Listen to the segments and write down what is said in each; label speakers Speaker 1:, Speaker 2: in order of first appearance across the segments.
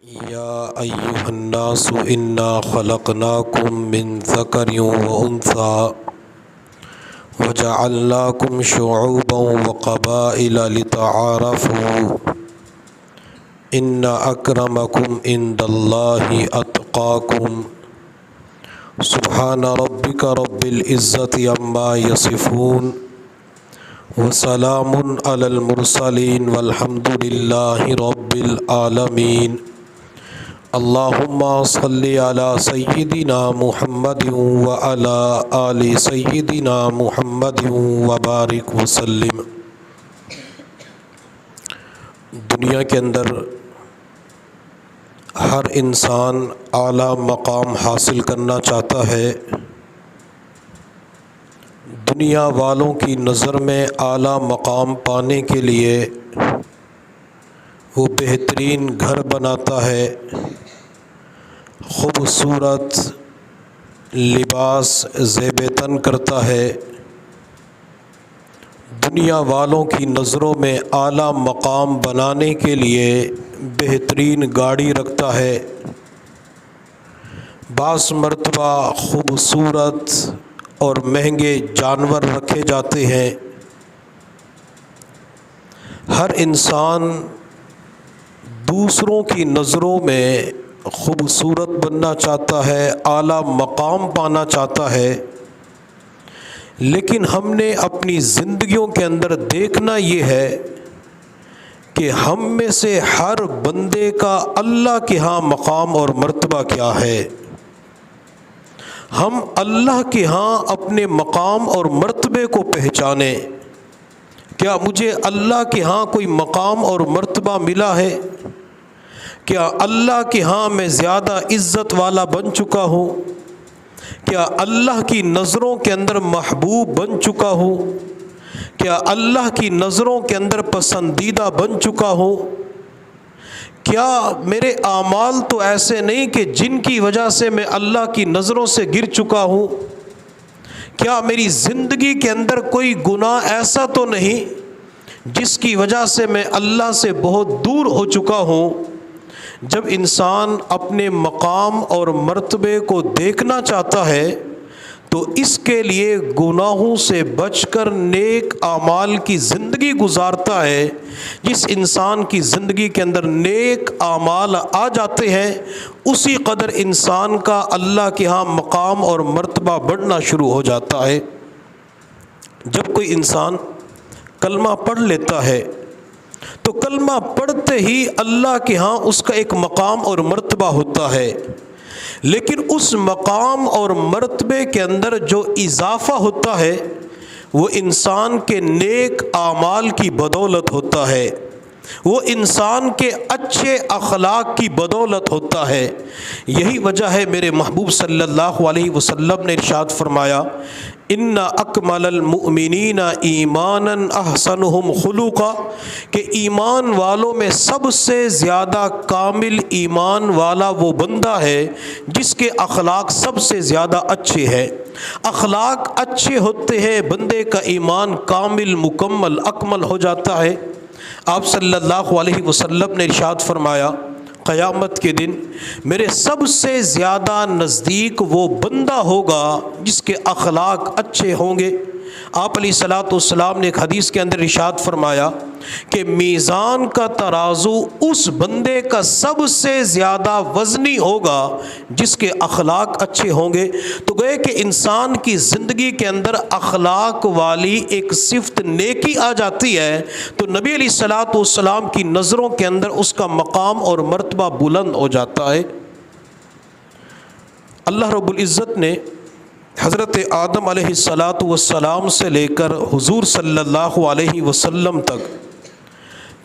Speaker 1: يا أيها الناس إنا خلقناكم من ذكر وأنثى وجعلناكم شعوبا وقبائل لتعارفوا إن أكرمكم عند الله أتقاكم سبحان ربك رب العزة عما يصفون وسلام على المرسلين والحمد لله رب العالمين اللهم صل على سيدنا محمد وعلى آل سيدنا محمد وبارک وسلم۔ دنیا کے اندر ہر انسان اعلیٰ مقام حاصل کرنا چاہتا ہے۔ دنیا والوں کی نظر میں اعلیٰ مقام پانے کے لیے وہ بہترین گھر بناتا ہے، خوبصورت لباس زیب تن کرتا ہے، دنیا والوں کی نظروں میں اعلیٰ مقام بنانے کے لیے بہترین گاڑی رکھتا ہے، بعض مرتبہ خوبصورت اور مہنگے جانور رکھے جاتے ہیں۔ ہر انسان دوسروں کی نظروں میں خوبصورت بننا چاہتا ہے، اعلیٰ مقام پانا چاہتا ہے، لیکن ہم نے اپنی زندگیوں کے اندر دیکھنا یہ ہے کہ ہم میں سے ہر بندے کا اللہ کے ہاں مقام اور مرتبہ کیا ہے۔ ہم اللہ کے ہاں اپنے مقام اور مرتبے کو پہچانیں۔ کیا مجھے اللہ کے ہاں کوئی مقام اور مرتبہ ملا ہے؟ کیا اللہ کے ہاں میں زیادہ عزت والا بن چکا ہوں؟ کیا اللہ کی نظروں کے اندر محبوب بن چکا ہوں؟ کیا اللہ کی نظروں کے اندر پسندیدہ بن چکا ہوں؟ کیا میرے اعمال تو ایسے نہیں کہ جن کی وجہ سے میں اللہ کی نظروں سے گر چکا ہوں؟ کیا میری زندگی کے اندر کوئی گناہ ایسا تو نہیں جس کی وجہ سے میں اللہ سے بہت دور ہو چکا ہوں؟ جب انسان اپنے مقام اور مرتبے کو دیکھنا چاہتا ہے تو اس کے لیے گناہوں سے بچ کر نیک اعمال کی زندگی گزارتا ہے۔ جس انسان کی زندگی کے اندر نیک اعمال آ جاتے ہیں اسی قدر انسان کا اللہ کے ہاں مقام اور مرتبہ بڑھنا شروع ہو جاتا ہے۔ جب کوئی انسان کلمہ پڑھ لیتا ہے تو کلمہ پڑھتے ہی اللہ کے ہاں اس کا ایک مقام اور مرتبہ ہوتا ہے، لیکن اس مقام اور مرتبے کے اندر جو اضافہ ہوتا ہے وہ انسان کے نیک اعمال کی بدولت ہوتا ہے، وہ انسان کے اچھے اخلاق کی بدولت ہوتا ہے۔ یہی وجہ ہے میرے محبوب صلی اللہ علیہ وسلم نے ارشاد فرمایا، ان اکمل المؤمنین ایمانا احسنہم خلقا، کہ ایمان والوں میں سب سے زیادہ کامل ایمان والا وہ بندہ ہے جس کے اخلاق سب سے زیادہ اچھے ہیں۔ اخلاق اچھے ہوتے ہیں بندے کا ایمان کامل مکمل اکمل ہو جاتا ہے۔ آپ صلی اللہ علیہ وسلم نے ارشاد فرمایا، قیامت کے دن میرے سب سے زیادہ نزدیک وہ بندہ ہوگا جس کے اخلاق اچھے ہوں گے۔ آپ علیہ الصلوۃ والسلام نے ایک حدیث کے اندر ارشاد فرمایا کہ میزان کا ترازو اس بندے کا سب سے زیادہ وزنی ہوگا جس کے اخلاق اچھے ہوں گے۔ تو گویا کہ انسان کی زندگی کے اندر اخلاق والی ایک صفت نیکی آ جاتی ہے تو نبی علیہ الصلوۃ والسلام کی نظروں کے اندر اس کا مقام اور مرتبہ بلند ہو جاتا ہے۔ اللہ رب العزت نے حضرت آدم علیہ السلام سے لے کر حضور صلی اللہ علیہ وسلم تک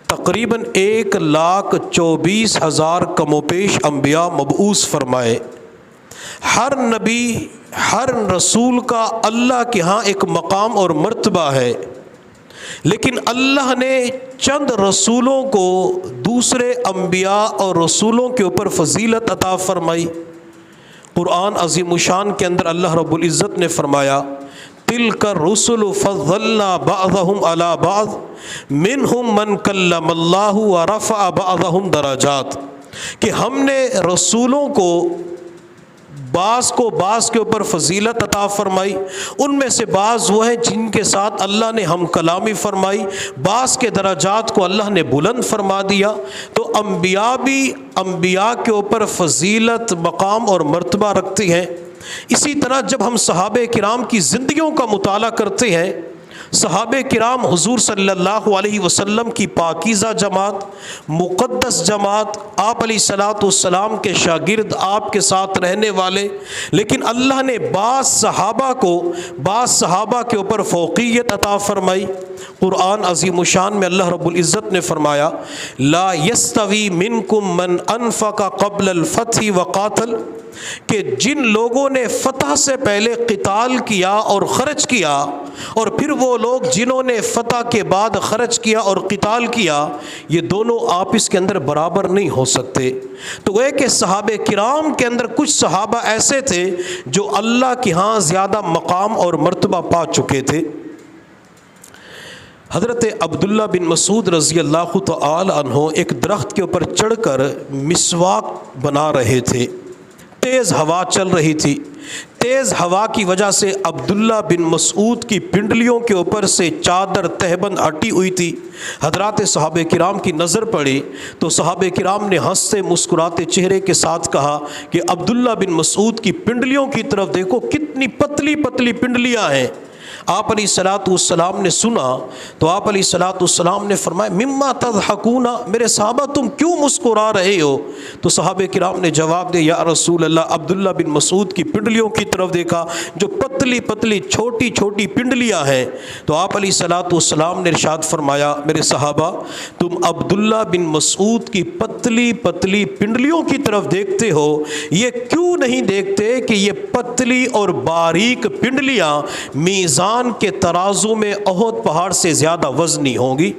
Speaker 1: تقریباً 1,24,000 کم و بیش انبیاء مبعوث فرمائے۔ ہر نبی ہر رسول کا اللہ کے ہاں ایک مقام اور مرتبہ ہے، لیکن اللہ نے چند رسولوں کو دوسرے انبیاء اور رسولوں کے اوپر فضیلت عطا فرمائی۔ قرآن عظیم الشان کے اندر اللہ رب العزت نے فرمایا، تلک الرسل فضلنا بعضهم على بعض منهم من کلم اللہ ورفع بعضهم درجات۔ کہ ہم نے رسولوں کو بعض کے اوپر فضیلت عطا فرمائی، ان میں سے بعض وہ ہیں جن کے ساتھ اللہ نے ہم کلامی فرمائی، بعض کے درجات کو اللہ نے بلند فرما دیا۔ تو انبیاء بھی انبیاء کے اوپر فضیلت، مقام اور مرتبہ رکھتے ہیں۔ اسی طرح جب ہم صحابہ کرام کی زندگیوں کا مطالعہ کرتے ہیں، صحابہ کرام حضور صلی اللہ علیہ وسلم کی پاکیزہ جماعت، مقدس جماعت، آپ علیہ الصلوۃ والسلام کے شاگرد، آپ کے ساتھ رہنے والے، لیکن اللہ نے بعض صحابہ کے اوپر فوقیت عطا فرمائی۔ قرآن عظیم الشان میں اللہ رب العزت نے فرمایا لا یستوی منکم من انفق قبل الفتح وقاتل، کہ جن لوگوں نے فتح سے پہلے قتال کیا اور خرچ کیا، اور پھر وہ لوگ جنہوں نے فتح کے بعد خرچ کیا اور قتال کیا، یہ دونوں آپس کے اندر برابر نہیں ہو سکتے۔ تو وہ کہ صحابہ کرام کے اندر کچھ صحابہ ایسے تھے جو اللہ کے ہاں زیادہ مقام اور مرتبہ پا چکے تھے۔ حضرت عبداللہ بن مسعود رضی اللہ تعالی عنہ ایک درخت کے اوپر چڑھ کر مسواک بنا رہے تھے۔ تیز ہوا چل رہی تھی، تیز ہوا کی وجہ سے عبداللہ بن مسعود کی پنڈلیوں کے اوپر سے چادر تہبند ہٹی ہوئی تھی۔ حضرات صحابہ کرام کی نظر پڑی تو صحابہ کرام نے ہنستے مسکراتے چہرے کے ساتھ کہا کہ عبداللہ بن مسعود کی پنڈلیوں کی طرف دیکھو، کتنی پتلی پتلی پنڈلیاں ہیں۔ آپ علیہ الصلوۃ والسلام نے سنا تو آپ علیہ الصلوۃ والسلام نے فرمایا مما تضحکون، میرے صحابہ تم کیوں مسکرا رہے ہو؟ تو صحابہ کرام نے جواب دیا یا رسول اللہ، عبداللہ بن مسعود کی پنڈلیوں کی طرف دیکھا جو پتلی پتلی چھوٹی چھوٹی پنڈلیاں ہیں۔ تو آپ علیہ الصلوۃ والسلام نے ارشاد فرمایا میرے صحابہ تم عبداللہ بن مسعود کی پتلی پتلی پنڈلیوں کی طرف دیکھتے ہو، یہ کیوں نہیں دیکھتے کہ یہ پتلی اور باریک پنڈلیاں میزان کے ترازو میں احد پہاڑ سے زیادہ وزنی ہوں گی۔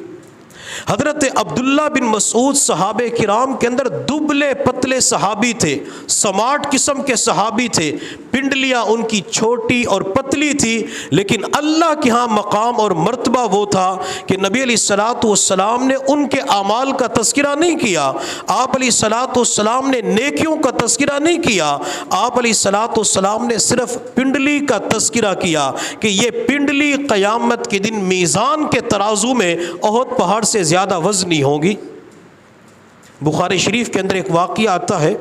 Speaker 1: حضرت عبداللہ بن مسعود صحابہ کرام کے اندر دبلے پتلے صحابی تھے، سمارٹ قسم کے صحابی تھے، پنڈلیاں ان کی چھوٹی اور پتلی تھی، لیکن اللہ کے ہاں مقام اور مرتبہ وہ تھا کہ نبی علیہ الصلوۃ والسلام نے ان کے اعمال کا تذکرہ نہیں کیا، آپ علیہ الصلوۃ والسلام نے نیکیوں کا تذکرہ نہیں کیا، آپ علیہ الصلوۃ والسلام نے صرف پنڈلی کا تذکرہ کیا کہ یہ پنڈلی قیامت کے دن میزان کے ترازو میں احد پہاڑ سے زیادہ وزنی ہوگی۔ بخاری شریف کے اندر ایک واقعہ آتا ہے،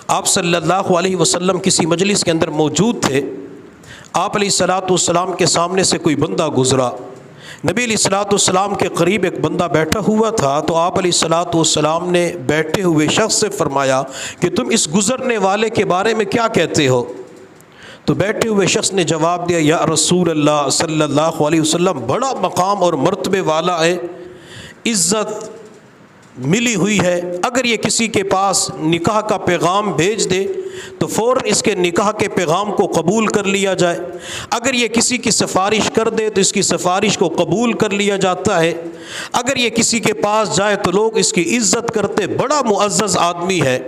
Speaker 1: آپ صلی اللہ علیہ وسلم کسی مجلس کے اندر موجود تھے، آپ علیہ الصلوۃ والسلام کے سامنے سے کوئی بندہ گزرا، نبی علیہ الصلوۃ والسلام کے قریب ایک بندہ بیٹھا ہوا تھا، تو آپ علیہ الصلوۃ والسلام نے بیٹھے ہوئے شخص سے فرمایا کہ تم اس گزرنے والے کے بارے میں کیا کہتے ہو؟ تو بیٹھے ہوئے شخص نے جواب دیا یا رسول اللہ صلی اللہ علیہ وسلم بڑا مقام اور مرتبے والا ہے، عزت ملی ہوئی ہے، اگر یہ کسی کے پاس نکاح کا پیغام بھیج دے تو فوراً اس کے نکاح کے پیغام کو قبول کر لیا جائے، اگر یہ کسی کی سفارش کر دے تو اس کی سفارش کو قبول کر لیا جاتا ہے، اگر یہ کسی کے پاس جائے تو لوگ اس کی عزت کرتے، بڑا معزز آدمی ہے۔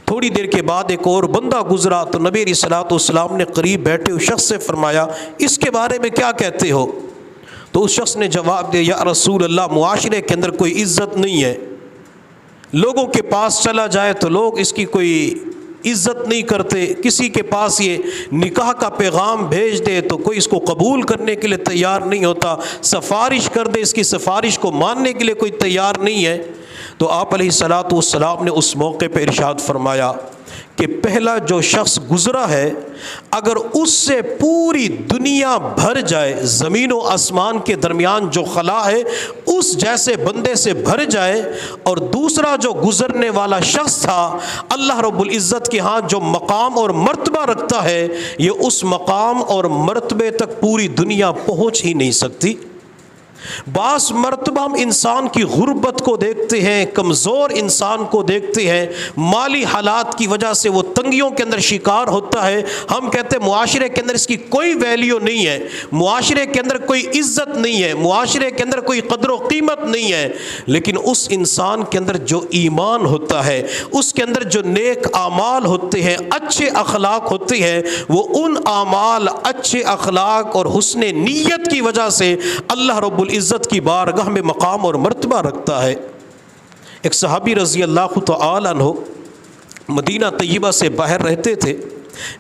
Speaker 1: تھوڑی دیر کے بعد ایک اور بندہ گزرا تو نبی علیہ الصلوۃ والسلام نے قریب بیٹھے ہوئے شخص سے فرمایا اس کے بارے میں کیا کہتے ہو؟ تو اس شخص نے جواب دیا یا رسول اللہ معاشرے کے اندر کوئی عزت نہیں ہے، لوگوں کے پاس چلا جائے تو لوگ اس کی کوئی عزت نہیں کرتے، کسی کے پاس یہ نکاح کا پیغام بھیج دے تو کوئی اس کو قبول کرنے کے لیے تیار نہیں ہوتا، سفارش کر دے اس کی سفارش کو ماننے کے لیے کوئی تیار نہیں ہے۔ تو آپ علیہ الصلوۃ والسلام نے اس موقع پہ ارشاد فرمایا کہ پہلا جو شخص گزرا ہے اگر اس سے پوری دنیا بھر جائے، زمین و آسمان کے درمیان جو خلا ہے اس جیسے بندے سے بھر جائے، اور دوسرا جو گزرنے والا شخص تھا اللہ رب العزت کے ہاں جو مقام اور مرتبہ رکھتا ہے یہ اس مقام اور مرتبے تک پوری دنیا پہنچ ہی نہیں سکتی۔ بعض مرتبہ ہم انسان کی غربت کو دیکھتے ہیں، کمزور انسان کو دیکھتے ہیں، مالی حالات کی وجہ سے وہ تنگیوں کے اندر شکار ہوتا ہے، ہم کہتے ہیں معاشرے کے اندر اس کی کوئی ویلیو نہیں ہے، معاشرے کے اندر کوئی عزت نہیں ہے، معاشرے کے اندر کوئی قدر و قیمت نہیں ہے، لیکن اس انسان کے اندر جو ایمان ہوتا ہے، اس کے اندر جو نیک اعمال ہوتے ہیں، اچھے اخلاق ہوتے ہیں، وہ ان اعمال، اچھے اخلاق اور حسن نیت کی وجہ سے اللہ رب العزت کی بارگاہ میں مقام اور مرتبہ رکھتا ہے۔ ایک صحابی رضی اللہ تعالی عنہ مدینہ طیبہ سے باہر رہتے تھے.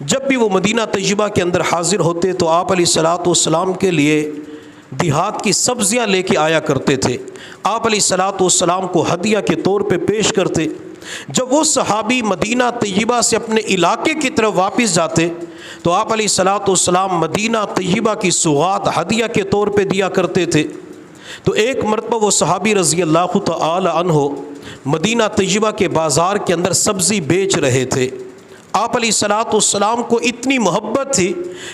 Speaker 1: جب بھی وہ مدینہ طیبہ کے اندر حاضر ہوتے تو آپ علیہ الصلاۃ والسلام کے لیے دیہات کی سبزیاں لے کے آیا کرتے تھے. آپ علیہ الصلاۃ والسلام کو ہدیہ کے طور پہ پیش کرتے. جب وہ صحابی مدینہ طیبہ سے اپنے علاقے کی طرف واپس جاتے تو آپ علیہ الصلاۃ والسلام مدینہ طیبہ کی سوغات ہدیہ کے طور پہ دیا کرتے تھے. تو ایک مرتبہ وہ صحابی رضی اللہ تعالی عنہ مدینہ طیبہ کے بازار کے اندر سبزی بیچ رہے تھے. آپ علیہ الصلاۃ والسلام کو اتنی محبت تھی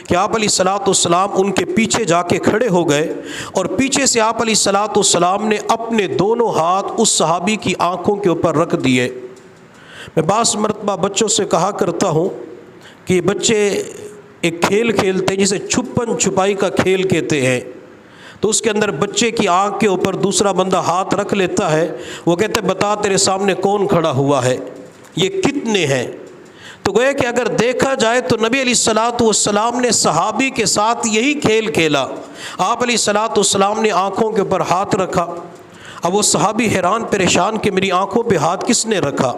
Speaker 1: کہ آپ علیہ الصلاۃ والسلام ان کے پیچھے جا کے کھڑے ہو گئے اور پیچھے سے آپ علیہ الصلاۃ والسلام نے اپنے دونوں ہاتھ اس صحابی کی آنکھوں کے اوپر رکھ دیے. میں بعض مرتبہ بچوں سے کہا کرتا ہوں کہ بچے ایک کھیل کھیلتے ہیں جسے چھپن چھپائی کا کھیل کہتے ہیں. تو اس کے اندر بچے کی آنکھ کے اوپر دوسرا بندہ ہاتھ رکھ لیتا ہے. وہ کہتے ہیں بتا تیرے سامنے کون کھڑا ہوا ہے, یہ کتنے ہیں. تو گویا کہ اگر دیکھا جائے تو نبی علیہ الصلاۃ والسلام نے صحابی کے ساتھ یہی کھیل کھیلا. آپ علیہ الصلاۃ والسلام نے آنکھوں کے اوپر ہاتھ رکھا. اب وہ صحابی حیران پریشان کہ میری آنکھوں پہ ہاتھ کس نے رکھا.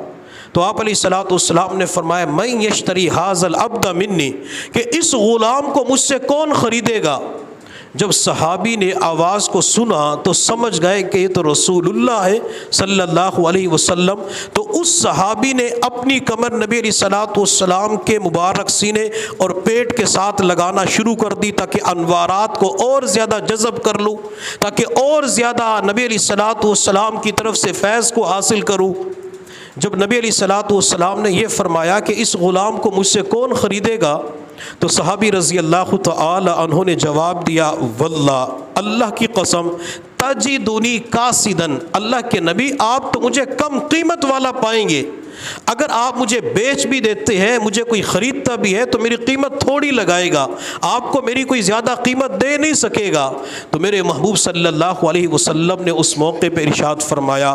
Speaker 1: تو آپ علیہ الصلاۃ والسلام نے فرمایا من یشتری ھذا العبد منی, کہ اس غلام کو مجھ سے کون خریدے گا. جب صحابی نے آواز کو سنا تو سمجھ گئے کہ یہ تو رسول اللہ ہے صلی اللہ علیہ وسلم. تو اس صحابی نے اپنی کمر نبی علیہ الصلاۃ والسلام کے مبارک سینے اور پیٹ کے ساتھ لگانا شروع کر دی تاکہ انوارات کو اور زیادہ جذب کر لوں, تاکہ اور زیادہ نبی علیہ الصلاۃ والسلام کی طرف سے فیض کو حاصل کروں. جب نبی علیہ الصلاۃ والسلام نے یہ فرمایا کہ اس غلام کو مجھ سے کون خریدے گا تو صحابی رضی اللہ تعالی عنہ نے جواب دیا واللہ, اللہ کی قسم, تجدنی کاسدن, اللہ کے نبی آپ تو مجھے کم قیمت والا پائیں گے. اگر آپ مجھے بیچ بھی دیتے ہیں, مجھے کوئی خریدتا بھی ہے تو میری قیمت تھوڑی لگائے گا, آپ کو میری کوئی زیادہ قیمت دے نہیں سکے گا. تو میرے محبوب صلی اللہ علیہ وسلم نے اس موقع پہ ارشاد فرمایا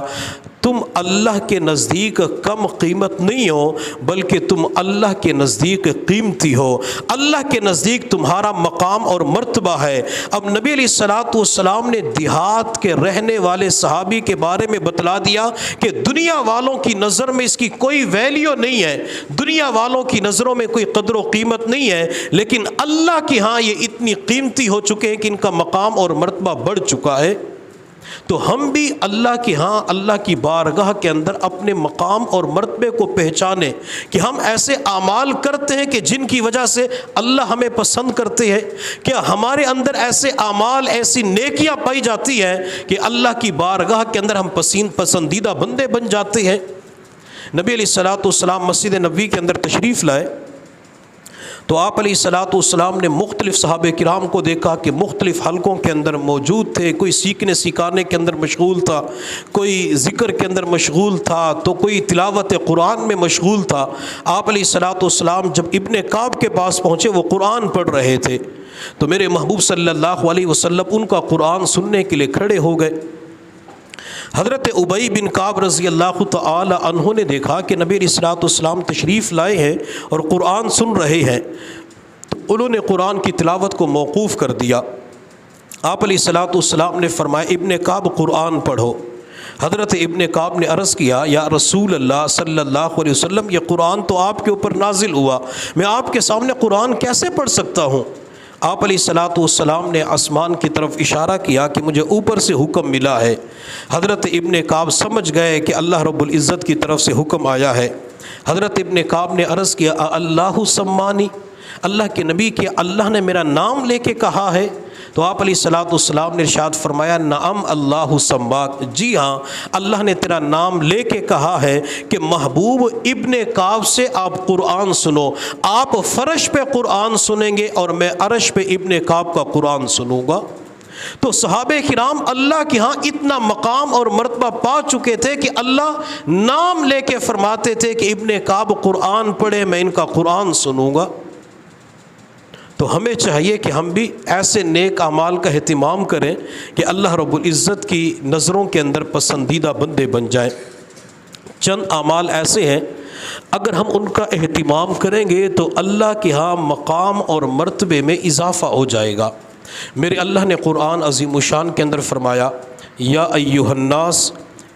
Speaker 1: تم اللہ کے نزدیک کم قیمت نہیں ہو بلکہ تم اللہ کے نزدیک قیمتی ہو. اللہ کے نزدیک تمہارا مقام اور مرتبہ ہے. اب نبی علیہ الصلاۃ والسلام نے دیہات کے رہنے والے صحابی کے بارے میں بتلا دیا کہ دنیا والوں کی نظر میں اس کی کوئی ویلیو نہیں ہے, دنیا والوں کی نظروں میں کوئی قدر و قیمت نہیں ہے, لیکن اللہ کے ہاں یہ اتنی قیمتی ہو چکے ہیں کہ ان کا مقام اور مرتبہ بڑھ چکا ہے. تو ہم بھی اللہ کے ہاں اللہ کی بارگاہ کے اندر اپنے مقام اور مرتبے کو پہچانیں کہ ہم ایسے اعمال کرتے ہیں کہ جن کی وجہ سے اللہ ہمیں پسند کرتے ہیں. کیا ہمارے اندر ایسے اعمال, ایسی نیکیاں پائی جاتی ہیں کہ اللہ کی بارگاہ کے اندر ہم پسندیدہ بندے بن جاتے ہیں. نبی علیہ الصلاۃ والسلام مسجد نبوی کے اندر تشریف لائے تو آپ علیہ الصلاۃ والسلام نے مختلف صحابہ کرام کو دیکھا کہ مختلف حلقوں کے اندر موجود تھے. کوئی سیکھنے سکھانے کے اندر مشغول تھا, کوئی ذکر کے اندر مشغول تھا, تو کوئی تلاوت قرآن میں مشغول تھا. آپ علیہ الصلاۃ والسلام جب ابن کعب کے پاس پہنچے وہ قرآن پڑھ رہے تھے تو میرے محبوب صلی اللہ علیہ وسلم ان کا قرآن سننے کے لیے کھڑے ہو گئے. حضرت ابی بن کعب رضی اللہ تعالی عنہ نے دیکھا کہ نبی علیہ الصلوۃ والسلام تشریف لائے ہیں اور قرآن سن رہے ہیں, تو انہوں نے قرآن کی تلاوت کو موقوف کر دیا. آپ علیہ الصلوۃ والسلام نے فرمایا ابن کعب قرآن پڑھو. حضرت ابن کعب نے عرض کیا یا رسول اللہ صلی اللہ علیہ وسلم, یہ قرآن تو آپ کے اوپر نازل ہوا, میں آپ کے سامنے قرآن کیسے پڑھ سکتا ہوں. آپ علیہ الصلوۃ والسلام نے آسمان کی طرف اشارہ کیا کہ مجھے اوپر سے حکم ملا ہے. حضرت ابن کعب سمجھ گئے کہ اللہ رب العزت کی طرف سے حکم آیا ہے. حضرت ابن کعب نے عرض کیا اللہ سمانی, اللہ کے نبی کہ اللہ نے میرا نام لے کے کہا ہے. تو آپ علیہ الصلوۃ والسلام نے ارشاد فرمایا نعم اللہ سماک, جی ہاں اللہ نے تیرا نام لے کے کہا ہے کہ محبوب ابن کعب سے آپ قرآن سنو. آپ فرش پہ قرآن سنیں گے اور میں عرش پہ ابن کعب کا قرآن سنوں گا. تو صحابہ کرام اللہ کے ہاں اتنا مقام اور مرتبہ پا چکے تھے کہ اللہ نام لے کے فرماتے تھے کہ ابن کعب قرآن پڑھے, میں ان کا قرآن سنوں گا. تو ہمیں چاہیے کہ ہم بھی ایسے نیک اعمال کا اہتمام کریں کہ اللہ رب العزت کی نظروں کے اندر پسندیدہ بندے بن جائیں. چند اعمال ایسے ہیں اگر ہم ان کا اہتمام کریں گے تو اللہ کے ہاں مقام اور مرتبے میں اضافہ ہو جائے گا. میرے اللہ نے قرآن عظیم الشان کے اندر فرمایا یا ایھا الناس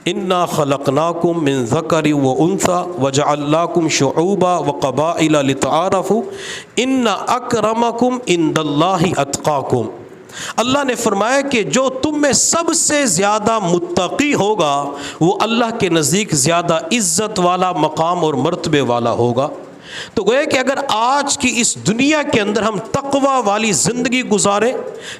Speaker 1: انا خلقناکم من ذکر و انثی وجعلناکم شعوبا وقبائل لتعارفوا ان اکرمکم عند اللہ اتقاکم۔ اللہ نے فرمایا کہ جو تم میں سب سے زیادہ متقی ہوگا وہ اللہ کے نزدیک زیادہ عزت والا، مقام اور مرتبے والا ہوگا۔ تو گویا کہ اگر آج کی اس دنیا کے اندر ہم تقوی والی زندگی گزاریں،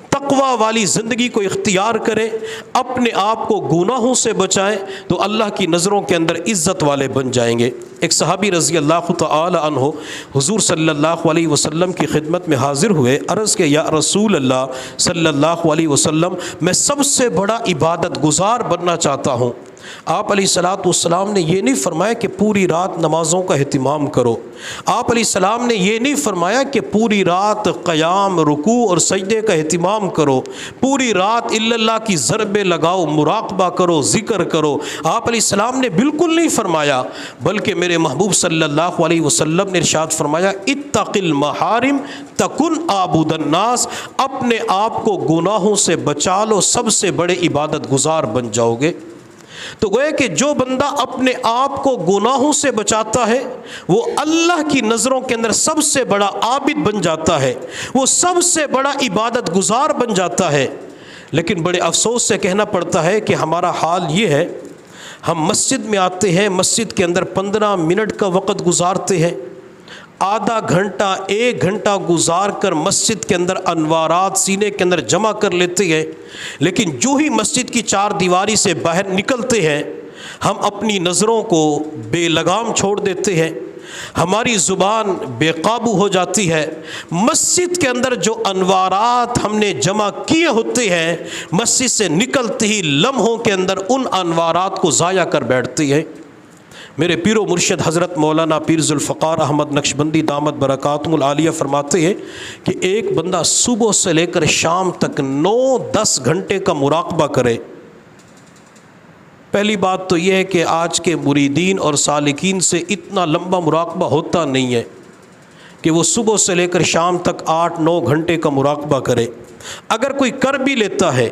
Speaker 1: تقوی والی زندگی کو اختیار کریں، اپنے آپ کو گناہوں سے بچائیں، تو اللہ کی نظروں کے اندر عزت والے بن جائیں گے۔ ایک صحابی رضی اللہ تعالی عنہ حضور صلی اللہ علیہ وسلم کی خدمت میں حاضر ہوئے، عرض کہ یا رسول اللہ صلی اللہ علیہ وسلم، میں سب سے بڑا عبادت گزار بننا چاہتا ہوں۔ آپ علیہ الصلوۃ والسلام نے یہ نہیں فرمایا کہ پوری رات نمازوں کا اہتمام کرو، آپ علیہ السلام نے یہ نہیں فرمایا کہ پوری رات قیام، رکوع اور سجدے کا اہتمام کرو، پوری رات الا اللہ کی ضربیں لگاؤ، مراقبہ کرو، ذکر کرو۔ آپ علیہ السلام نے بالکل نہیں فرمایا، بلکہ میرے محبوب صلی اللہ علیہ وسلم نے ارشاد فرمایا اتق المحارم تکن عابد الناس، اپنے آپ کو گناہوں سے بچا لو، سب سے بڑے عبادت گزار بن جاؤ گے۔ تو گویا کہ جو بندہ اپنے آپ کو گناہوں سے بچاتا ہے وہ اللہ کی نظروں کے اندر سب سے بڑا عابد بن جاتا ہے، وہ سب سے بڑا عبادت گزار بن جاتا ہے۔ لیکن بڑے افسوس سے کہنا پڑتا ہے کہ ہمارا حال یہ ہے، ہم مسجد میں آتے ہیں، مسجد کے اندر 15 منٹ کا وقت گزارتے ہیں، آدھا گھنٹہ 1 گھنٹہ گزار کر مسجد کے اندر انوارات سینے کے اندر جمع کر لیتے ہیں، لیکن جو ہی مسجد کی 4 دیواری سے باہر نکلتے ہیں ہم اپنی نظروں کو بے لگام چھوڑ دیتے ہیں، ہماری زبان بے قابو ہو جاتی ہے۔ مسجد کے اندر جو انوارات ہم نے جمع کیے ہوتے ہیں، مسجد سے نکلتے ہی لمحوں کے اندر ان انوارات کو ضائع کر بیٹھتے ہیں۔ میرے پیر و مرشد حضرت مولانا پیر ذوالفقار احمد نقشبندی دامت برکاتہم العالیہ فرماتے ہیں کہ ایک بندہ صبح سے لے کر شام تک 9-10 گھنٹے کا مراقبہ کرے۔ پہلی بات تو یہ ہے کہ آج کے مریدین اور سالکین سے اتنا لمبا مراقبہ ہوتا نہیں ہے کہ وہ صبح سے لے کر شام تک 8-9 گھنٹے کا مراقبہ کرے۔ اگر کوئی کر بھی لیتا ہے،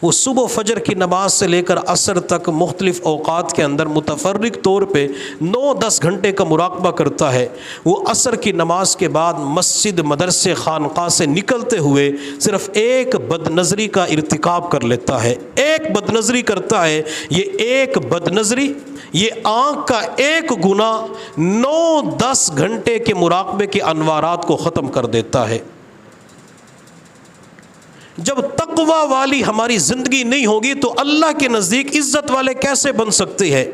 Speaker 1: وہ صبح فجر کی نماز سے لے کر عصر تک مختلف اوقات کے اندر متفرق طور پہ 9-10 گھنٹے کا مراقبہ کرتا ہے۔ وہ عصر کی نماز کے بعد مسجد، مدرسے، خانقاہ سے نکلتے ہوئے صرف ایک بد نظری کا ارتکاب کر لیتا ہے، ایک بد نظری کرتا ہے۔ یہ ایک بد نظری، یہ آنکھ کا ایک گناہ 9-10 گھنٹے کے مراقبے کے انوارات کو ختم کر دیتا ہے۔ جب تقوی والی ہماری زندگی نہیں ہوگی تو اللہ کے نزدیک عزت والے کیسے بن سکتے ہیں؟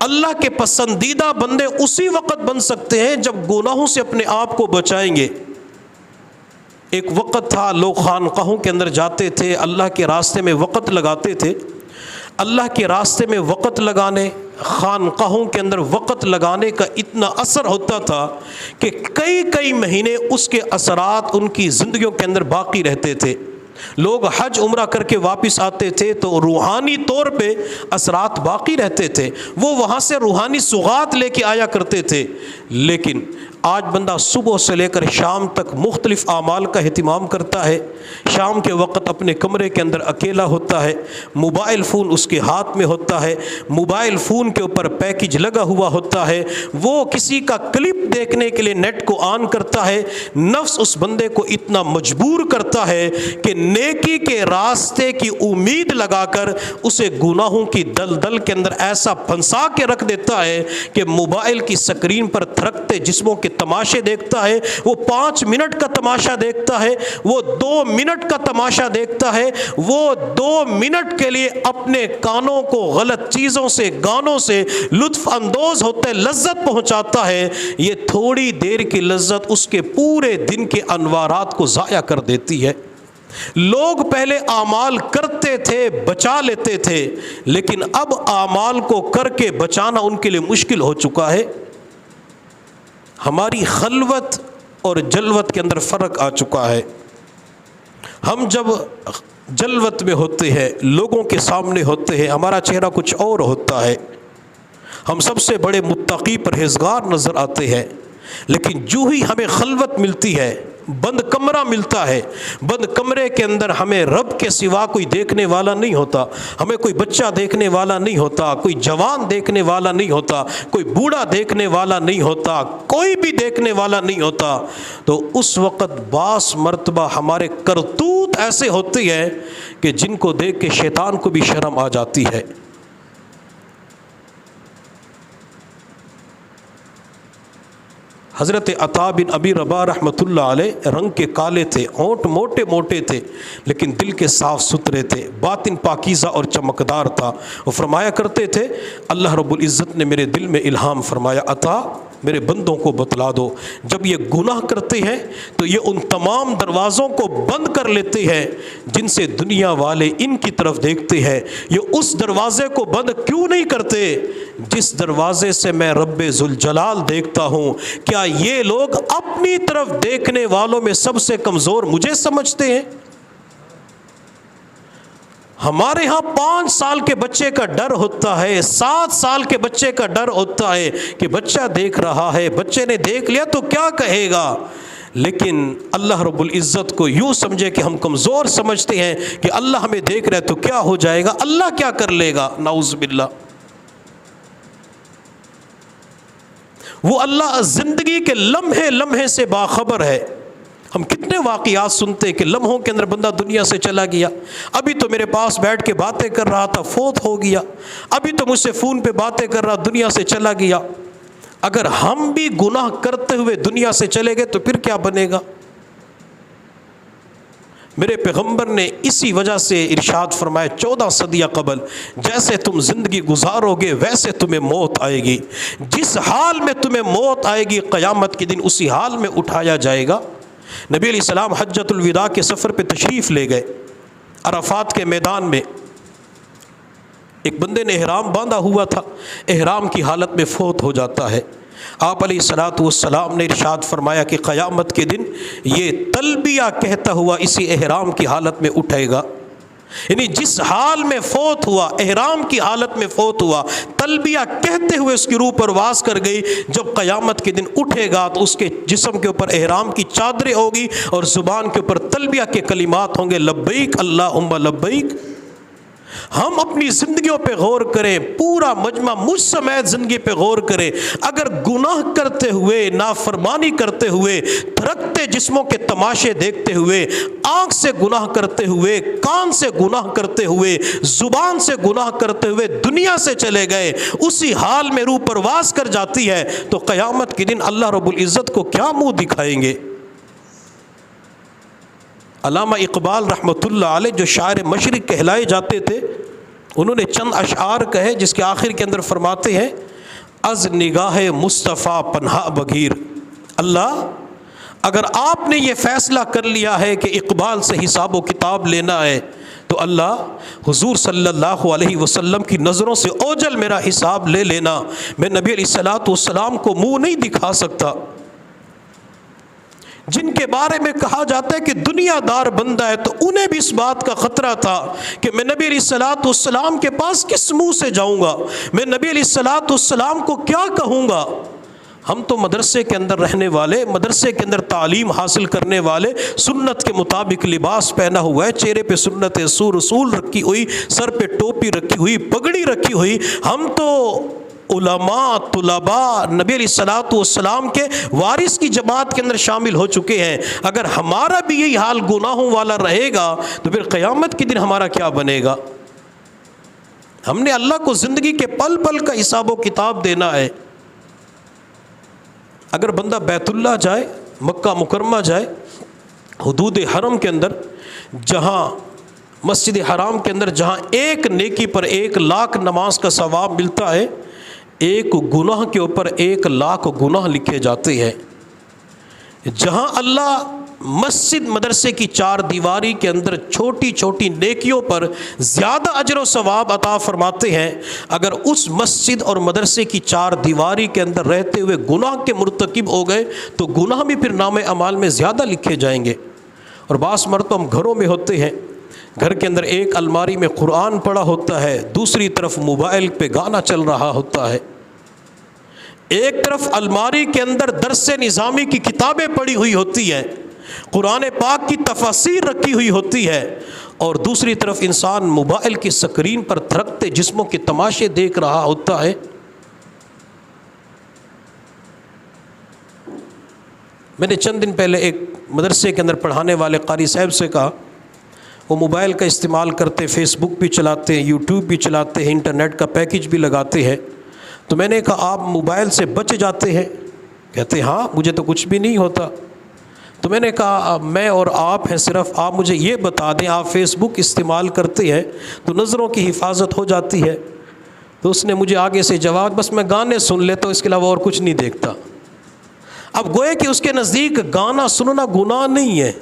Speaker 1: اللہ کے پسندیدہ بندے اسی وقت بن سکتے ہیں جب گناہوں سے اپنے آپ کو بچائیں گے۔ ایک وقت تھا لوگ خانقاہوں کے اندر جاتے تھے، اللہ کے راستے میں وقت لگاتے تھے۔ اللہ کے راستے میں وقت لگانے، خانقاہوں کے اندر وقت لگانے کا اتنا اثر ہوتا تھا کہ کئی مہینے اس کے اثرات ان کی زندگیوں کے اندر باقی رہتے تھے۔ لوگ حج عمرہ کر کے واپس آتے تھے تو روحانی طور پہ اثرات باقی رہتے تھے، وہ وہاں سے روحانی سوغات لے کے آیا کرتے تھے۔ لیکن آج بندہ صبح سے لے کر شام تک مختلف اعمال کا اہتمام کرتا ہے، شام کے وقت اپنے کمرے کے اندر اکیلا ہوتا ہے، موبائل فون اس کے ہاتھ میں ہوتا ہے، موبائل فون کے اوپر پیکج لگا ہوا ہوتا ہے، وہ کسی کا کلپ دیکھنے کے لیے نیٹ کو آن کرتا ہے۔ نفس اس بندے کو اتنا مجبور کرتا ہے کہ نیکی کے راستے کی امید لگا کر اسے گناہوں کی دلدل کے اندر ایسا پھنسا کے رکھ دیتا ہے کہ موبائل کی سکرین پر تھرکتے جسموں کے تماشے دیکھتا ہے۔ وہ 5 منٹ کا تماشا دیکھتا ہے، وہ 2 منٹ کا تماشا دیکھتا ہے، وہ 2 منٹ کے لیے اپنے کانوں کو غلط چیزوں سے، گانوں سے لطف اندوز ہوتے لذت پہنچاتا ہے۔ یہ تھوڑی دیر کی لذت اس کے پورے دن کے انوارات کو ضائع کر دیتی ہے۔ لوگ پہلے اعمال کرتے تھے، بچا لیتے تھے، لیکن اب اعمال کو کر کے بچانا ان کے لیے مشکل ہو چکا ہے۔ ہماری خلوت اور جلوت کے اندر فرق آ چکا ہے۔ ہم جب جلوت میں ہوتے ہیں، لوگوں کے سامنے ہوتے ہیں، ہمارا چہرہ کچھ اور ہوتا ہے، ہم سب سے بڑے متقی پرہیزگار نظر آتے ہیں، لیکن جو ہی ہمیں خلوت ملتی ہے، بند کمرہ ملتا ہے، بند کمرے کے اندر ہمیں رب کے سوا کوئی دیکھنے والا نہیں ہوتا، ہمیں کوئی بچہ دیکھنے والا نہیں ہوتا، کوئی جوان دیکھنے والا نہیں ہوتا، کوئی بوڑھا دیکھنے والا نہیں ہوتا، کوئی بھی دیکھنے والا نہیں ہوتا، تو اس وقت بعض مرتبہ ہمارے کرتوت ایسے ہوتے ہیں کہ جن کو دیکھ کے شیطان کو بھی شرم آ جاتی ہے۔ حضرت عطا بن ابی رباح رحمۃ اللہ علیہ رنگ کے کالے تھے، ہونٹ موٹے موٹے تھے، لیکن دل کے صاف ستھرے تھے، باطن پاکیزہ اور چمکدار تھا۔ وہ فرمایا کرتے تھے، اللہ رب العزت نے میرے دل میں الہام فرمایا، عطا میرے بندوں کو بتلا دو، جب یہ گناہ کرتے ہیں تو یہ ان تمام دروازوں کو بند کر لیتے ہیں جن سے دنیا والے ان کی طرف دیکھتے ہیں، یہ اس دروازے کو بند کیوں نہیں کرتے جس دروازے سے میں رب ذوالجلال دیکھتا ہوں؟ کیا یہ لوگ اپنی طرف دیکھنے والوں میں سب سے کمزور مجھے سمجھتے ہیں؟ ہمارے ہاں 5 سال کے بچے کا ڈر ہوتا ہے، 7 سال کے بچے کا ڈر ہوتا ہے کہ بچہ دیکھ رہا ہے، بچے نے دیکھ لیا تو کیا کہے گا؟ لیکن اللہ رب العزت کو یوں سمجھے کہ ہم کمزور سمجھتے ہیں کہ اللہ ہمیں دیکھ رہا ہے تو کیا ہو جائے گا، اللہ کیا کر لے گا، نعوذ باللہ۔ وہ اللہ زندگی کے لمحے لمحے سے باخبر ہے۔ ہم کتنے واقعات سنتے کہ لمحوں کے اندر بندہ دنیا سے چلا گیا، ابھی تو میرے پاس بیٹھ کے باتیں کر رہا تھا فوت ہو گیا، ابھی تو مجھ سے فون پہ باتیں کر رہا دنیا سے چلا گیا۔ اگر ہم بھی گناہ کرتے ہوئے دنیا سے چلے گئے تو پھر کیا بنے گا؟ میرے پیغمبر نے اسی وجہ سے ارشاد فرمایا 14 صدیاں قبل، جیسے تم زندگی گزارو گے ویسے تمہیں موت آئے گی، جس حال میں تمہیں موت آئے گی قیامت کے دن اسی حال میں اٹھایا جائے گا۔ نبی علیہ السلام حجۃ الوداع کے سفر پہ تشریف لے گئے، عرفات کے میدان میں ایک بندے نے احرام باندھا ہوا تھا، احرام کی حالت میں فوت ہو جاتا ہے۔ آپ علیہ الصلاۃ والسلام نے ارشاد فرمایا کہ قیامت کے دن یہ تلبیہ کہتا ہوا اسی احرام کی حالت میں اٹھے گا، یعنی جس حال میں فوت ہوا، احرام کی حالت میں فوت ہوا، تلبیہ کہتے ہوئے اس کی روح پرواز کر گئی، جب قیامت کے دن اٹھے گا تو اس کے جسم کے اوپر احرام کی چادریں ہوگی اور زبان کے اوپر تلبیہ کے کلمات ہوں گے، لبیک اللہم لبیک۔ ہم اپنی زندگیوں پہ غور کریں، پورا مجمع مجھ سمیت زندگی پہ غور کریں، اگر گناہ کرتے ہوئے، نافرمانی کرتے ہوئے، تھرکتے جسموں کے تماشے دیکھتے ہوئے، آنکھ سے گناہ کرتے ہوئے، کان سے گناہ کرتے ہوئے، زبان سے گناہ کرتے ہوئے دنیا سے چلے گئے، اسی حال میں روح پرواز کر جاتی ہے، تو قیامت کے دن اللہ رب العزت کو کیا منہ دکھائیں گے؟ علامہ اقبال رحمۃ اللہ علیہ جو شاعر مشرق کہلائے جاتے تھے، انہوں نے چند اشعار کہے جس کے آخر کے اندر فرماتے ہیں، از نگاہ مصطفیٰ پنہا بگیر۔ اللہ اگر آپ نے یہ فیصلہ کر لیا ہے کہ اقبال سے حساب و کتاب لینا ہے تو اللہ حضور صلی اللہ علیہ وسلم کی نظروں سے اوجل میرا حساب لے لینا، میں نبی علیہ الصلوۃ والسلام کو منہ نہیں دکھا سکتا، جن کے بارے میں کہا جاتا ہے کہ دنیا دار بندہ ہے، تو انہیں بھی اس بات کا خطرہ تھا کہ میں نبی علیہ الصلوۃ والسلام کے پاس کس منہ سے جاؤں گا، میں نبی علیہ الصلوۃ والسلام کو کیا کہوں گا۔ ہم تو مدرسے کے اندر رہنے والے، مدرسے کے اندر تعلیم حاصل کرنے والے، سنت کے مطابق لباس پہنا ہوا ہے، چہرے پہ سنت رسول رکھی ہوئی، سر پہ ٹوپی رکھی ہوئی، پگڑی رکھی ہوئی، ہم تو علماء، طلباء، نبی علیہ الصلوۃ والسلام کے وارث کی جماعت کے اندر شامل ہو چکے ہیں۔ اگر ہمارا بھی یہی حال گناہوں والا رہے گا تو پھر قیامت کے دن ہمارا کیا بنے گا؟ ہم نے اللہ کو زندگی کے پل پل کا حساب و کتاب دینا ہے۔ اگر بندہ بیت اللہ جائے، مکہ مکرمہ جائے، حدود حرم کے اندر، جہاں مسجد حرام کے اندر جہاں ایک نیکی پر 1,00,000 نماز کا ثواب ملتا ہے، ایک گناہ کے اوپر 1,00,000 گناہ لکھے جاتے ہیں۔ جہاں اللہ مسجد مدرسے کی 4 دیواری کے اندر چھوٹی چھوٹی نیکیوں پر زیادہ اجر و ثواب عطا فرماتے ہیں، اگر اس مسجد اور مدرسے کی 4 دیواری کے اندر رہتے ہوئے گناہ کے مرتکب ہو گئے تو گناہ بھی پھر نام اعمال میں زیادہ لکھے جائیں گے۔ اور بعض مرتبہ ہم گھروں میں ہوتے ہیں، گھر کے اندر ایک الماری میں قرآن پڑا ہوتا ہے، دوسری طرف موبائل پہ گانا چل رہا ہوتا ہے، ایک طرف الماری کے اندر درس نظامی کی کتابیں پڑی ہوئی ہوتی ہیں، قرآن پاک کی تفاسیر رکھی ہوئی ہوتی ہے، اور دوسری طرف انسان موبائل کی سکرین پر تھرکتے جسموں کے تماشے دیکھ رہا ہوتا ہے۔ میں نے چند دن پہلے ایک مدرسے کے اندر پڑھانے والے قاری صاحب سے کہا، وہ موبائل کا استعمال کرتے، فیس بک بھی چلاتے ہیں، یوٹیوب بھی چلاتے ہیں، انٹرنیٹ کا پیکج بھی لگاتے ہیں، تو میں نے کہا آپ موبائل سے بچ جاتے ہیں؟ کہتے ہاں مجھے تو کچھ بھی نہیں ہوتا۔ تو میں نے کہا میں اور آپ ہیں، صرف آپ مجھے یہ بتا دیں آپ فیس بک استعمال کرتے ہیں تو نظروں کی حفاظت ہو جاتی ہے؟ تو اس نے مجھے آگے سے جواب، بس میں گانے سن لیتا ہوں، اس کے علاوہ اور کچھ نہیں دیکھتا۔ اب گوئے کہ اس کے نزدیک گانا سننا گناہ نہیں ہے۔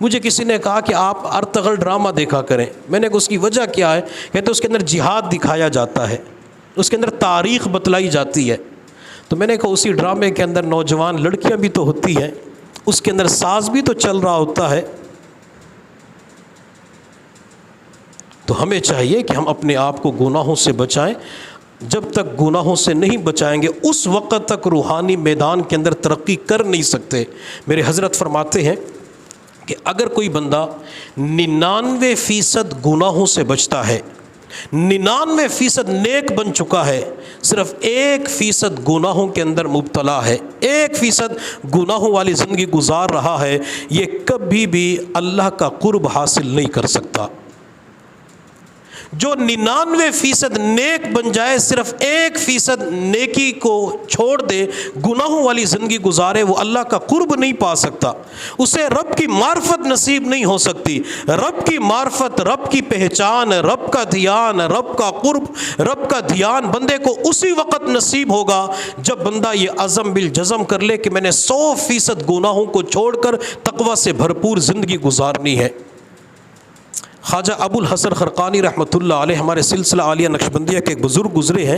Speaker 1: مجھے کسی نے کہا کہ آپ ارطغرل ڈرامہ دیکھا کریں، میں نے کہا اس کی وجہ کیا ہے؟ کہتے اس کے اندر جہاد دکھایا جاتا ہے، اس کے اندر تاریخ بتلائی جاتی ہے۔ تو میں نے کہا اسی ڈرامے کے اندر نوجوان لڑکیاں بھی تو ہوتی ہیں، اس کے اندر ساز بھی تو چل رہا ہوتا ہے۔ تو ہمیں چاہیے کہ ہم اپنے آپ کو گناہوں سے بچائیں۔ جب تک گناہوں سے نہیں بچائیں گے اس وقت تک روحانی میدان کے اندر ترقی کر نہیں سکتے۔ میرے حضرت فرماتے ہیں کہ اگر کوئی بندہ 99% گناہوں سے بچتا ہے، 99% نیک بن چکا ہے، صرف 1% گناہوں کے اندر مبتلا ہے، 1% گناہوں والی زندگی گزار رہا ہے، یہ کبھی بھی اللہ کا قرب حاصل نہیں کر سکتا۔ جو 99% نیک بن جائے، صرف 1% نیکی کو چھوڑ دے، گناہوں والی زندگی گزارے، وہ اللہ کا قرب نہیں پا سکتا، اسے رب کی معرفت نصیب نہیں ہو سکتی۔ رب کی معرفت، رب کی پہچان، رب کا دھیان، رب کا قرب، رب کا دھیان بندے کو اسی وقت نصیب ہوگا جب بندہ یہ عزم بالجزم کر لے کہ میں نے 100% گناہوں کو چھوڑ کر تقوی سے بھرپور زندگی گزارنی ہے۔ خواجہ ابو الحسن خرقانی رحمۃ اللہ علیہ ہمارے سلسلہ عالیہ نقشبندیہ کے ایک بزرگ گزرے ہیں،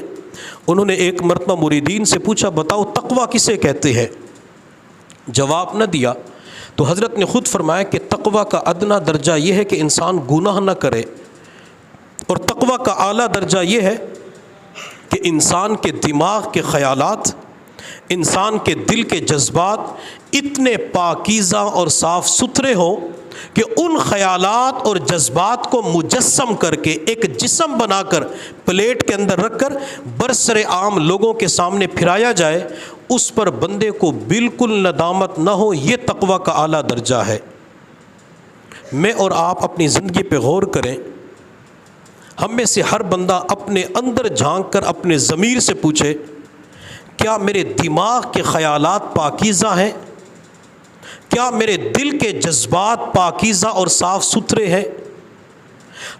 Speaker 1: انہوں نے ایک مرتبہ مریدین سے پوچھا بتاؤ تقوی کسے کہتے ہیں؟ جواب نہ دیا تو حضرت نے خود فرمایا کہ تقوی کا ادنا درجہ یہ ہے کہ انسان گناہ نہ کرے، اور تقوی کا اعلیٰ درجہ یہ ہے کہ انسان کے دماغ کے خیالات، انسان کے دل کے جذبات اتنے پاکیزہ اور صاف ستھرے ہوں کہ ان خیالات اور جذبات کو مجسم کر کے ایک جسم بنا کر پلیٹ کے اندر رکھ کر برسر عام لوگوں کے سامنے پھرایا جائے، اس پر بندے کو بالکل ندامت نہ ہو، یہ تقوی کا اعلیٰ درجہ ہے۔ میں اور آپ اپنی زندگی پہ غور کریں، ہم میں سے ہر بندہ اپنے اندر جھانک کر اپنے ضمیر سے پوچھے کیا میرے دماغ کے خیالات پاکیزہ ہیں؟ کیا میرے دل کے جذبات پاکیزہ اور صاف ستھرے ہیں؟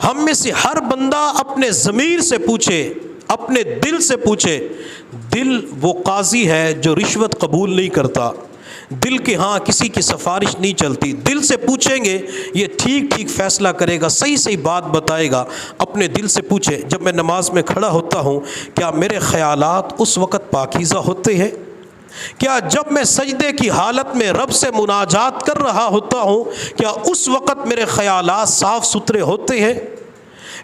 Speaker 1: ہم میں سے ہر بندہ اپنے ضمیر سے پوچھے، اپنے دل سے پوچھے۔ دل وہ قاضی ہے جو رشوت قبول نہیں کرتا، دل کے ہاں کسی کی سفارش نہیں چلتی، دل سے پوچھیں گے یہ ٹھیک ٹھیک فیصلہ کرے گا، صحیح صحیح بات بتائے گا۔ اپنے دل سے پوچھے جب میں نماز میں کھڑا ہوتا ہوں کیا میرے خیالات اس وقت پاکیزہ ہوتے ہیں؟ کیا جب میں سجدے کی حالت میں رب سے مناجات کر رہا ہوتا ہوں کیا اس وقت میرے خیالات صاف ستھرے ہوتے ہیں؟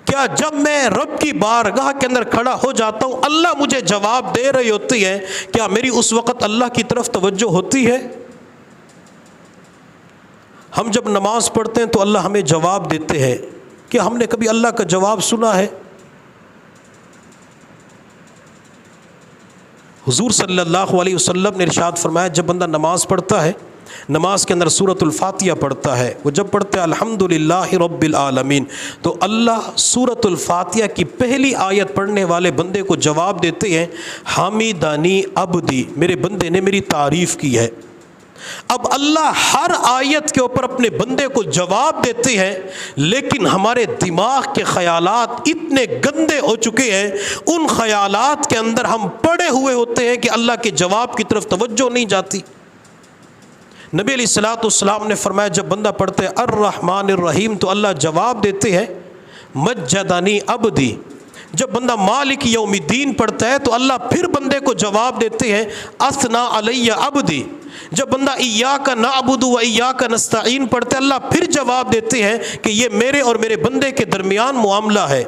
Speaker 1: کیا جب میں رب کی بارگاہ کے اندر کھڑا ہو جاتا ہوں اللہ مجھے جواب دے رہی ہوتی ہے، کیا میری اس وقت اللہ کی طرف توجہ ہوتی ہے؟ ہم جب نماز پڑھتے ہیں تو اللہ ہمیں جواب دیتے ہیں، کیا ہم نے کبھی اللہ کا جواب سنا ہے؟ حضور صلی اللہ علیہ وسلم نے ارشاد فرمایا جب بندہ نماز پڑھتا ہے، نماز کے اندر سورۃ الفاتحہ پڑھتا ہے، وہ جب پڑھتے ہیں الحمدللہ رب العالمین، تو اللہ سورۃ الفاتحہ کی پہلی آیت پڑھنے والے بندے کو جواب دیتے ہیں حمیدانی عبدی، میرے بندے نے میری تعریف کی ہے۔ اب اللہ ہر آیت کے اوپر اپنے بندے کو جواب دیتے ہیں، لیکن ہمارے دماغ کے خیالات اتنے گندے ہو چکے ہیں، ان خیالات کے اندر ہم پڑے ہوئے ہوتے ہیں کہ اللہ کے جواب کی طرف توجہ نہیں جاتی۔ نبی علیہ الصلوۃ والسلام نے فرمایا جب بندہ پڑھتے ہیں الرحمن الرحیم تو اللہ جواب دیتے ہیں مجدنی عبدی۔ جب بندہ مالک یوم الدین پڑھتا ہے تو اللہ پھر بندے کو جواب دیتے ہیں اثنا علی عبدی، جب بندہ ایاک نعبد و ایاک نستعین پڑھتے اللہ پھر جواب دیتے ہیں کہ یہ میرے اور میرے بندے کے درمیان معاملہ ہے۔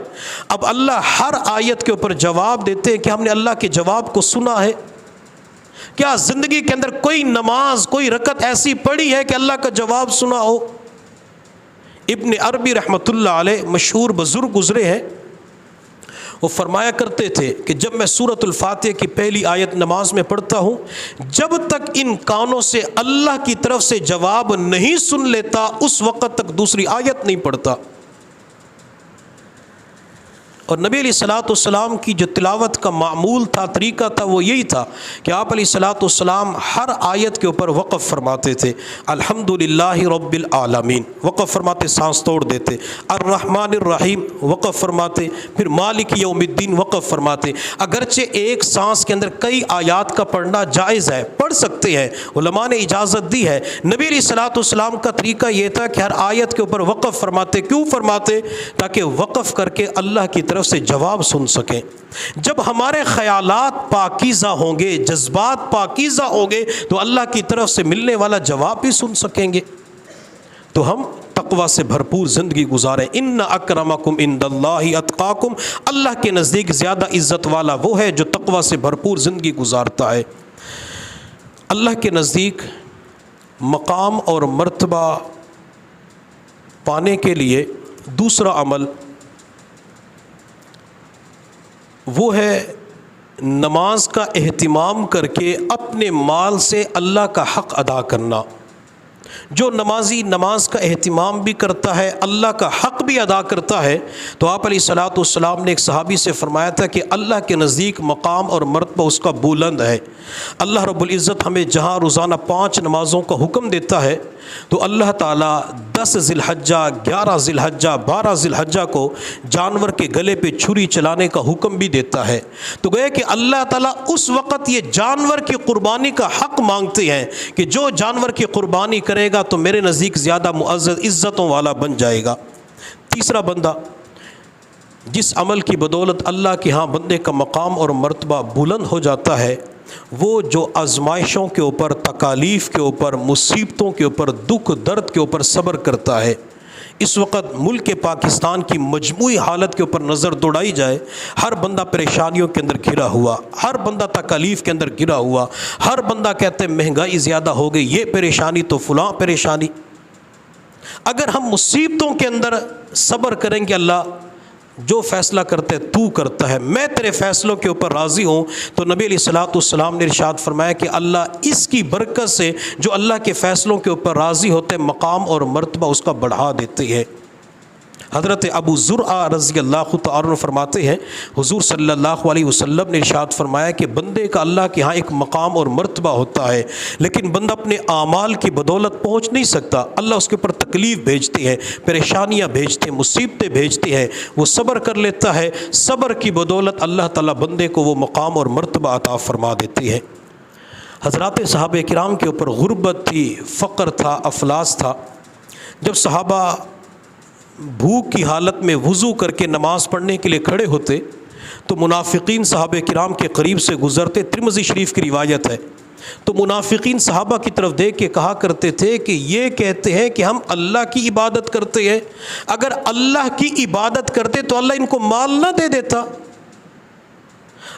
Speaker 1: اب اللہ ہر آیت کے اوپر جواب دیتے ہیں کہ ہم نے اللہ کے جواب کو سنا ہے۔ کیا زندگی کے اندر کوئی نماز کوئی رکعت ایسی پڑھی ہے کہ اللہ کا جواب سنا ہو؟ ابن عربی رحمۃ اللہ علیہ مشہور بزرگ گزرے ہیں، وہ فرمایا کرتے تھے کہ جب میں سورۃ الفاتحہ کی پہلی آیت نماز میں پڑھتا ہوں، جب تک ان کانوں سے اللہ کی طرف سے جواب نہیں سن لیتا اس وقت تک دوسری آیت نہیں پڑھتا۔ اور نبی علیہ الصلوۃ والسلام کی جو تلاوت کا معمول تھا، طریقہ تھا، وہ یہی تھا کہ آپ علیہ الصلوۃ والسلام ہر آیت کے اوپر وقف فرماتے تھے۔ الحمدللہ رب العالمین وقف فرماتے، سانس توڑ دیتے، الرحمن الرحیم وقف فرماتے، پھر مالک یوم الدین وقف فرماتے۔ اگرچہ ایک سانس کے اندر کئی آیات کا پڑھنا جائز ہے، پڑھ سکتے ہیں، علماء نے اجازت دی ہے۔ نبی علیہ الصلوۃ والسلام کا طریقہ یہ تھا کہ ہر آیت کے اوپر وقف فرماتے۔ کیوں فرماتے؟ تاکہ وقف کر کے اللہ کی طرف سے جواب سن سکیں۔ جب ہمارے خیالات پاکیزہ ہوں گے، جذبات پاکیزہ ہوں گے، تو اللہ کی طرف سے ملنے والا جواب بھی سن سکیں گے۔ تو ہم تقوی سے بھرپور زندگی گزاریں۔ ان اکرمکم عند اللہ اتقاکم، اللہ کے نزدیک زیادہ عزت والا وہ ہے جو تقوی سے بھرپور زندگی گزارتا ہے۔ اللہ کے نزدیک مقام اور مرتبہ پانے کے لیے دوسرا عمل وہ ہے نماز کا اہتمام کر کے اپنے مال سے اللہ کا حق ادا کرنا۔ جو نمازی نماز کا اہتمام بھی کرتا ہے، اللہ کا حق بھی ادا کرتا ہے، تو آپ علیہ الصلوۃ والسلام نے ایک صحابی سے فرمایا تھا کہ اللہ کے نزدیک مقام اور مرتبہ اس کا بلند ہے۔ اللہ رب العزت ہمیں جہاں روزانہ 5 نمازوں کا حکم دیتا ہے، تو اللہ تعالیٰ 10 ذی الحجہ، 11 ذی الحجہ، 12 ذی الحجہ کو جانور کے گلے پہ چھری چلانے کا حکم بھی دیتا ہے۔ تو گویا کہ اللہ تعالیٰ اس وقت یہ جانور کی قربانی کا حق مانگتے ہیں کہ جو جانور کی قربانی کرے گا تو میرے نزدیک زیادہ معزز عزتوں والا بن جائے گا۔ تیسرا بندہ جس عمل کی بدولت اللہ کے ہاں بندے کا مقام اور مرتبہ بلند ہو جاتا ہے، وہ جو آزمائشوں کے اوپر، تکالیف کے اوپر، مصیبتوں کے اوپر، دکھ درد کے اوپر صبر کرتا ہے۔ اس وقت ملک پاکستان کی مجموعی حالت کے اوپر نظر دوڑائی جائے، ہر بندہ پریشانیوں کے اندر گھرا ہوا، ہر بندہ تکالیف کے اندر گھرا ہوا، ہر بندہ کہتے ہیں مہنگائی زیادہ ہو گئی، یہ پریشانی تو فلاں پریشانی۔ اگر ہم مصیبتوں کے اندر صبر کریں گے، اللہ جو فیصلہ کرتے تو کرتا ہے، میں تیرے فیصلوں کے اوپر راضی ہوں، تو نبی علیہ الصلوۃ والسلام نے ارشاد فرمایا کہ اللہ اس کی برکت سے جو اللہ کے فیصلوں کے اوپر راضی ہوتے مقام اور مرتبہ اس کا بڑھا دیتے ہیں۔ حضرت ابو زرعہ رضی اللہ تعالیٰ عنہ فرماتے ہیں، حضور صلی اللہ علیہ وسلم نے ارشاد فرمایا کہ بندے کا اللہ کے ہاں ایک مقام اور مرتبہ ہوتا ہے، لیکن بندہ اپنے اعمال کی بدولت پہنچ نہیں سکتا۔ اللہ اس کے اوپر تکلیف بھیجتے ہیں، پریشانیاں بھیجتے ہیں، مصیبتیں بھیجتے ہیں، وہ صبر کر لیتا ہے، صبر کی بدولت اللہ تعالیٰ بندے کو وہ مقام اور مرتبہ عطا فرما دیتی ہے۔ حضرات صحابہ کرام کے اوپر غربت تھی، فقر تھا، افلاس تھا۔ جب صحابہ بھوک کی حالت میں وضو کر کے نماز پڑھنے کے لیے کھڑے ہوتے تو منافقین صحابہ کرام کے قریب سے گزرتے۔ ترمذی شریف کی روایت ہے، تو منافقین صحابہ کی طرف دیکھ کے کہا کرتے تھے کہ یہ کہتے ہیں کہ ہم اللہ کی عبادت کرتے ہیں، اگر اللہ کی عبادت کرتے تو اللہ ان کو مال نہ دے دیتا،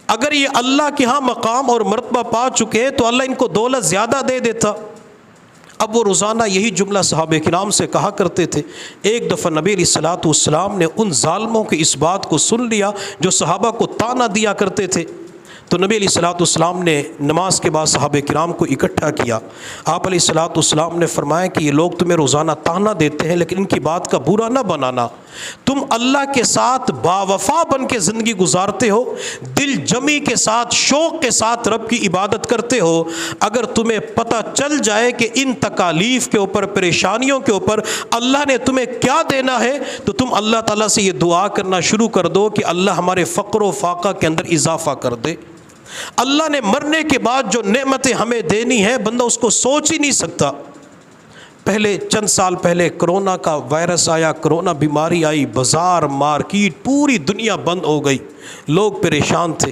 Speaker 1: اگر یہ اللہ کے ہاں مقام اور مرتبہ پا چکے ہیں تو اللہ ان کو دولت زیادہ دے دیتا۔ اب وہ روزانہ یہی جملہ صحابہ کرام سے کہا کرتے تھے۔ ایک دفعہ نبی علیہ الصلوۃ والسلام نے ان ظالموں کی اس بات کو سن لیا جو صحابہ کو طعنہ دیا کرتے تھے، تو نبی علیہ الصلوۃ والسلام نے نماز کے بعد صحابہ کرام کو اکٹھا کیا۔ آپ علیہ الصلوۃ والسلام نے فرمایا کہ یہ لوگ تمہیں روزانہ طعنہ دیتے ہیں، لیکن ان کی بات کا برا نہ بنانا، تم اللہ کے ساتھ باوفا بن کے زندگی گزارتے ہو، دل جمی کے ساتھ، شوق کے ساتھ رب کی عبادت کرتے ہو، اگر تمہیں پتہ چل جائے کہ ان تکالیف کے اوپر، پریشانیوں کے اوپر اللہ نے تمہیں کیا دینا ہے، تو تم اللہ تعالیٰ سے یہ دعا کرنا شروع کر دو کہ اللہ ہمارے فقر و فاقہ کے اندر اضافہ کر دے۔ اللہ نے مرنے کے بعد جو نعمتیں ہمیں دینی ہے بندہ اس کو سوچ ہی نہیں سکتا۔ پہلے چند سال پہلے کرونا کا وائرس آیا، کرونا بیماری آئی، بازار، مارکیٹ، پوری دنیا بند ہو گئی، لوگ پریشان تھے۔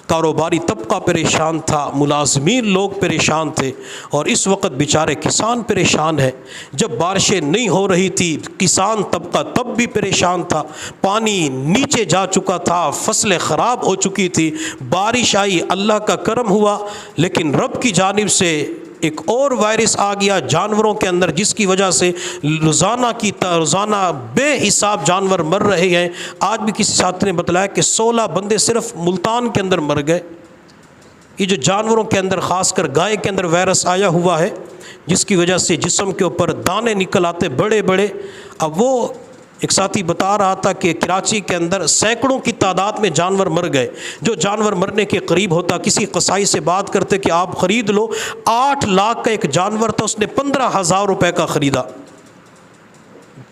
Speaker 1: کاروباری طبقہ پریشان تھا، ملازمین لوگ پریشان تھے، اور اس وقت بیچارے کسان پریشان ہیں۔ جب بارشیں نہیں ہو رہی تھی کسان طبقہ تب بھی پریشان تھا، پانی نیچے جا چکا تھا، فصلیں خراب ہو چکی تھی۔ بارش آئی، اللہ کا کرم ہوا، لیکن رب کی جانب سے ایک اور وائرس آ گیا جانوروں کے اندر، جس کی وجہ سے روزانہ بے حساب جانور مر رہے ہیں۔ آج بھی کسی ساتھی نے بتلایا کہ 16 بندے صرف ملتان کے اندر مر گئے۔ یہ جو جانوروں کے اندر خاص کر گائے کے اندر وائرس آیا ہوا ہے، جس کی وجہ سے جسم کے اوپر دانے نکل آتے بڑے بڑے۔ اب وہ ایک ساتھی بتا رہا تھا کہ کراچی کے اندر سینکڑوں کی تعداد میں جانور مر گئے۔ جو جانور مرنے کے قریب ہوتا، کسی قصائی سے بات کرتے کہ آپ خرید لو، 8 لاکھ کا ایک جانور تھا، اس نے 15,000 روپے کا خریدا۔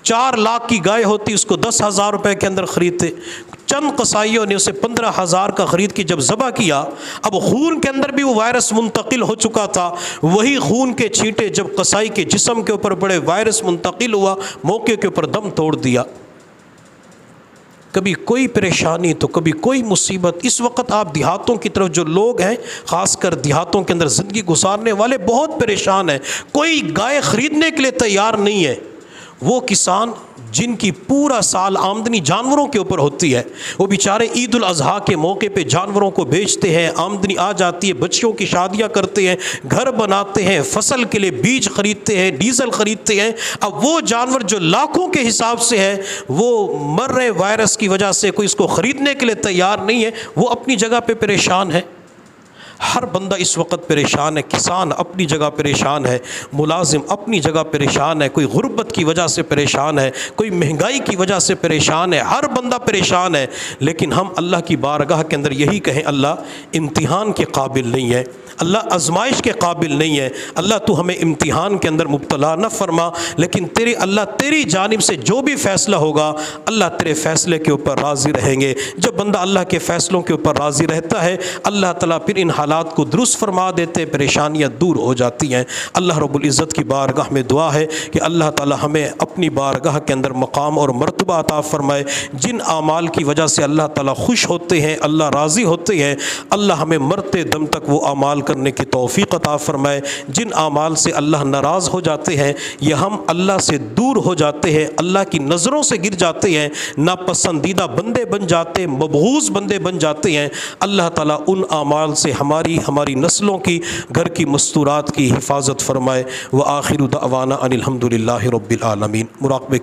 Speaker 1: 4 لاکھ کی گائے ہوتی، اس کو 10,000 روپے کے اندر خریدتے۔ چند قصائیوں نے اسے 15,000 کا خرید کے جب ذبح کیا، اب خون کے اندر بھی وہ وائرس منتقل ہو چکا تھا۔ وہی خون کے چھینٹے جب قصائی کے جسم کے اوپر بڑے، وائرس منتقل ہوا، موقع کے اوپر دم توڑ دیا۔ کبھی کوئی پریشانی تو کبھی کوئی مصیبت۔ اس وقت آپ دیہاتوں کی طرف جو لوگ ہیں، خاص کر دیہاتوں کے اندر زندگی گزارنے والے، بہت پریشان ہیں۔ کوئی گائے خریدنے کے لیے تیار نہیں ہے۔ وہ کسان جن کی پورا سال آمدنی جانوروں کے اوپر ہوتی ہے، وہ بیچارے عید الاضحیٰ کے موقع پہ جانوروں کو بیچتے ہیں، آمدنی آ جاتی ہے، بچیوں کی شادیاں کرتے ہیں، گھر بناتے ہیں، فصل کے لیے بیج خریدتے ہیں، ڈیزل خریدتے ہیں۔ اب وہ جانور جو لاکھوں کے حساب سے ہے، وہ مر رہے وائرس کی وجہ سے، کوئی اس کو خریدنے کے لیے تیار نہیں ہے، وہ اپنی جگہ پہ پریشان ہے۔ ہر بندہ اس وقت پریشان ہے، کسان اپنی جگہ پریشان ہے، ملازم اپنی جگہ پریشان ہے، کوئی غربت کی وجہ سے پریشان ہے، کوئی مہنگائی کی وجہ سے پریشان ہے، ہر بندہ پریشان ہے۔ لیکن ہم اللہ کی بارگاہ کے اندر یہی کہیں، اللہ امتحان کے قابل نہیں ہے، اللہ آزمائش کے قابل نہیں ہے، اللہ تو ہمیں امتحان کے اندر مبتلا نہ فرما، لیکن تیری جانب سے جو بھی فیصلہ ہوگا، اللہ تیرے فیصلے کے اوپر راضی رہیں گے۔ جب بندہ اللہ کے فیصلوں کے اوپر راضی رہتا ہے، اللہ تعالیٰ پھر ان حالات کو درست فرما دیتے، پریشانیاں دور ہو جاتی ہیں۔ اللہ رب العزت کی بارگاہ میں دعا ہے کہ اللہ تعالیٰ ہمیں اپنی بارگاہ کے اندر مقام اور مرتبہ عطا فرمائے۔ جن اعمال کی وجہ سے اللہ تعالیٰ خوش ہوتے ہیں، اللہ راضی ہوتے ہیں، اللہ ہمیں مرتے دم تک وہ اعمال کرنے کی توفیق عطا فرمائے۔ جن اعمال سے اللہ ناراض ہو جاتے ہیں یا ہم اللہ سے دور ہو جاتے ہیں، اللہ کی نظروں سے گر جاتے ہیں، ناپسندیدہ بندے بن جاتے ہیں، مبغوض بندے بن جاتے ہیں، اللہ تعالیٰ ان اعمال سے ہماری نسلوں کی، گھر کی مستورات کی حفاظت فرمائے۔ وآخر دعوانا ان الحمد للہ رب العالمین۔ مراقبے